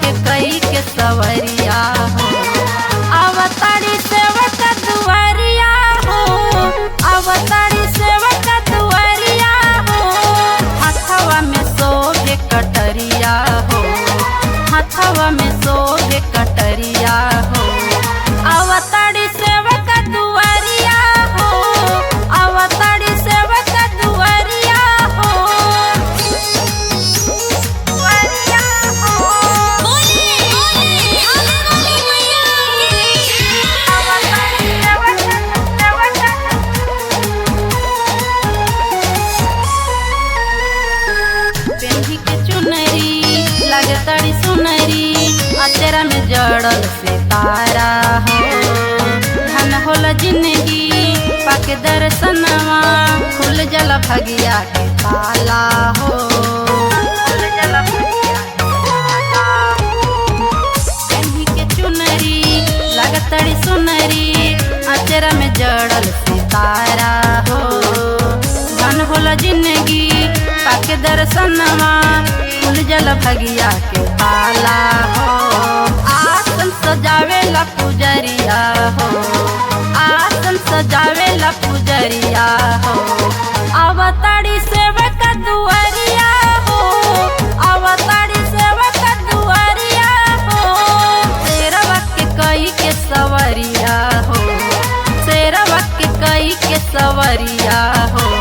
के कई के सवरिया हो। अवतारी सेवक दुआरिया हो, अवतारी सेवक दुआरिया हो। हथवा में सोभे कटरिया हो, हथवा में सोभे कटरिया हो। अवतारी सेवक दुआरिया हो, अवतारी सेवक दुआरिया हो। दुआरिया हो, अवतारी पेन्ही के चुनरी लगतड़ी सुनरी, अचरा में जड़ल सितारा हो। धन होला जिंदगी पाके दर्शनवा, खुल जल भगिया के ताला हो। खुल जल भगिया के ताला। पेन्ही के चुनरी लगतड़ी सुनरी, अचरा में जड़ल सितारा हो। धन होला जिंदगी पाके दर्शनवा, खुल जल भगिया के ताला हो। आसन सजावेला पुजरिया हो, आसन सजावेला पुजरिया हो। अवतारी सेवक दुआरिया हो, अवतारी सेवक दुआरिया हो। शेरवा के कई के सवरिया हो, शेरवा के कई के सवरिया हो।